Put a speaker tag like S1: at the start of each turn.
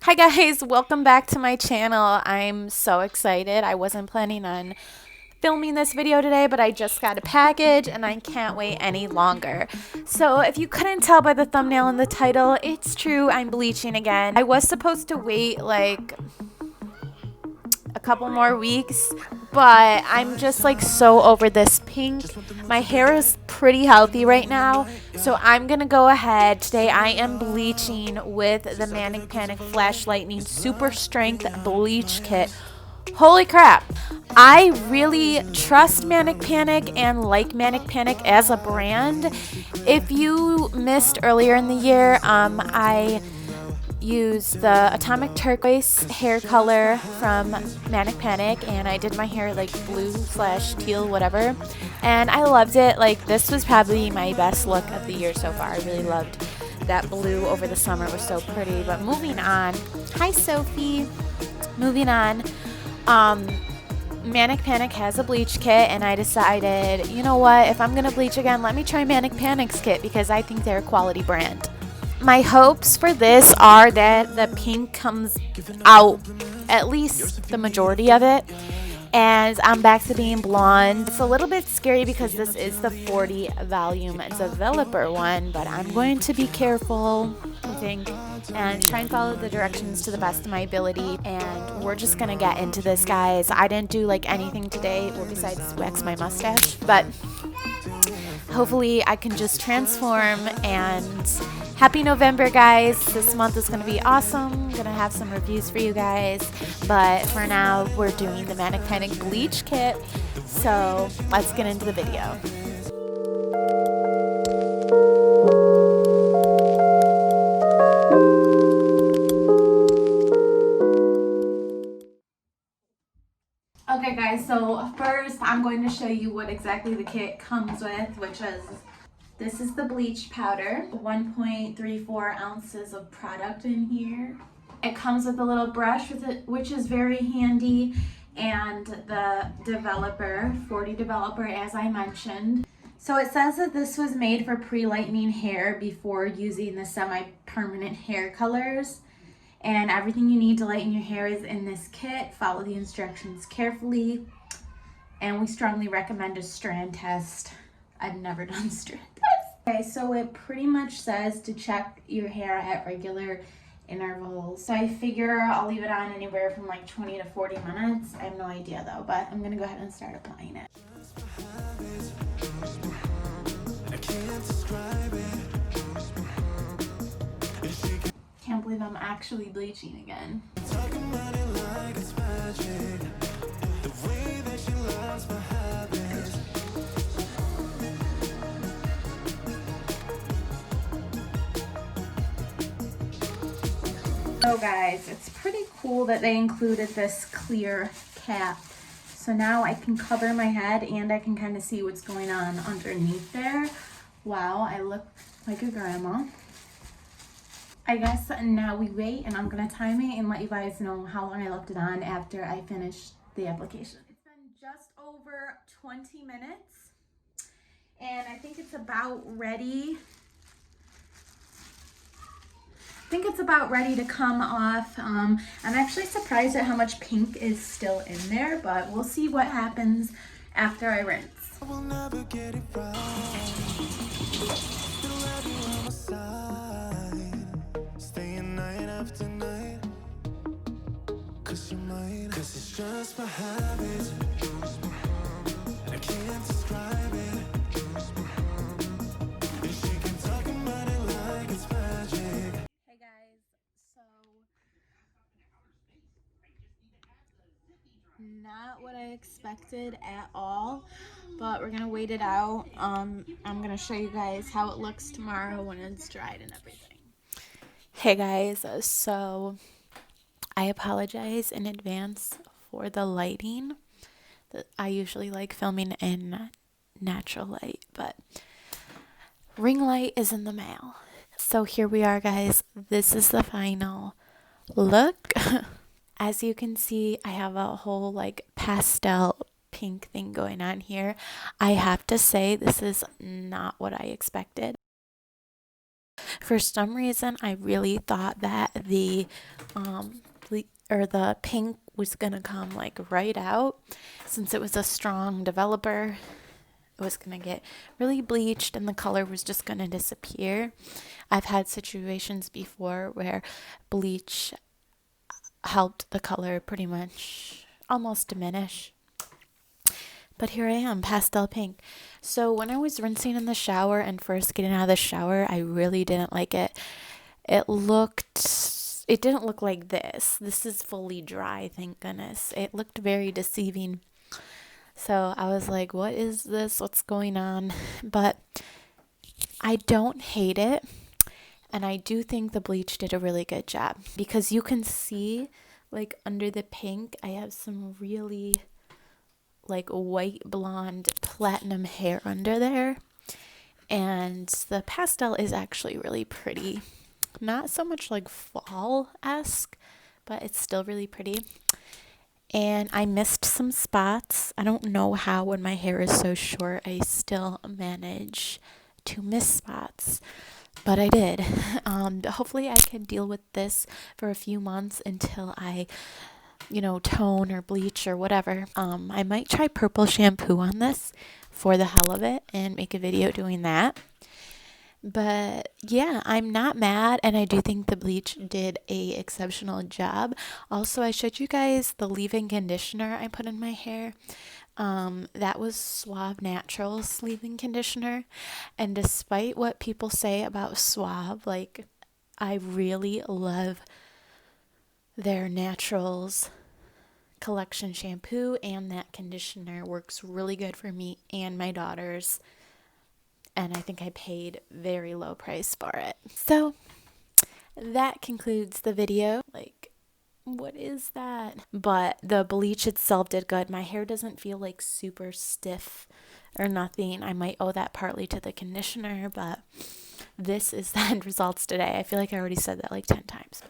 S1: Hi guys, welcome back to my channel. I'm so excited. I wasn't planning on filming this video today, but I just got a package and I can't wait any longer. So if you couldn't tell by the thumbnail and the title, it's true, I'm bleaching again. I was supposed to wait like a couple more weeks, but I'm just like so over this pink. My hair is pretty healthy right now, so I'm gonna go ahead today. I am bleaching with the Manic Panic Flash Lightning Super Strength Bleach Kit. Holy crap, I really trust Manic Panic and like Manic Panic as a brand. If you missed earlier in the year, I use the Atomic Turquoise hair color from Manic Panic, and I did my hair like blue slash teal, whatever, and I loved it. Like, this was probably my best look of the year so far. I really loved that blue over the summer. It was so pretty. But moving on, hi Sophie. Moving on, Manic Panic has a bleach kit, and I decided, you know what, if I'm gonna bleach again, let me try Manic Panic's kit because I think they're a quality brand. My hopes for this are that the pink comes out, at least the majority of it, and I'm back to being blonde. It's a little bit scary because this is the 40 volume developer one, but I'm going to be careful, I think, and try and follow the directions to the best of my ability. And we're just gonna get into this, guys. I didn't do like anything today, well, besides wax my mustache, but hopefully I can just transform. And happy November, guys. This month is going to be awesome. I'm going to have some reviews for you guys, but for now we're doing the Manic Panic bleach kit, so let's get into the video. Okay guys, so first I'm going to show you what exactly the kit comes with, which is, this is the bleach powder, 1.34 ounces of product in here. It comes with a little brush with it, which is very handy, and the developer, 40 developer, as I mentioned. So it says that this was made for pre-lightening hair before using the semi-permanent hair colors. And everything you need to lighten your hair is in this kit. Follow the instructions carefully. And we strongly recommend a strand test. I've never done strand tests. Okay, so it pretty much says to check your hair at regular intervals. So I figure I'll leave it on anywhere from like 20 to 40 minutes. I have no idea though, but I'm gonna go ahead and start applying it. Can't believe I'm actually bleaching again. So guys, it's pretty cool that they included this clear cap. So now I can cover my head and I can kind of see what's going on underneath there. Wow, I look like a grandma. I guess now we wait, and I'm gonna time it and let you guys know how long I left it on after I finished the application. It's been just over 20 minutes and I think it's about ready. I think it's about ready to come off. I'm actually surprised at how much pink is still in there, but we'll see what happens after I rinse. I will never get it right. Cause it's just my habit, and I can't describe it. And she can talk about it like it's magic. Hey guys, so not what I expected at all, but we're gonna wait it out. I'm gonna show you guys how it looks tomorrow when it's dried and everything. Hey guys, so I apologize in advance for the lighting. I usually like filming in natural light, but ring light is in the mail. So here we are, guys. This is the final look. As you can see, I have a whole like pastel pink thing going on here. I have to say, this is not what I expected. For some reason, I really thought that the the pink was gonna come like right out, since it was a strong developer. It was gonna get really bleached and the color was just gonna disappear. I've had situations before where bleach helped the color pretty much almost diminish. But here I am, pastel pink. So when I was rinsing in the shower and first getting out of the shower, I really didn't like it. It didn't look like this. This is fully dry, thank goodness. It looked very deceiving. So I was like, what is this? What's going on? But I don't hate it. And I do think the bleach did a really good job, because you can see like under the pink, I have some really like white blonde platinum hair under there. And the pastel is actually really pretty. Not so much like fall-esque, but it's still really pretty. And I missed some spots. I don't know how, when my hair is so short, I still manage to miss spots. But I did. Hopefully I can deal with this for a few months until I tone or bleach or whatever. I might try purple shampoo on this for the hell of it and make a video doing that. But yeah, I'm not mad, and I do think the bleach did a exceptional job. Also, I showed you guys the leave-in conditioner I put in my hair. That was Suave Naturals leave-in conditioner, and despite what people say about Suave, like, I really love their Naturals collection shampoo, and that conditioner works really good for me and my daughters, and I think I paid very low price for it. So that concludes the video. Like, what is that? But the bleach itself did good. My hair doesn't feel like super stiff or nothing. I might owe that partly to the conditioner, but this is the end results today. I feel like I already said that like 10 times.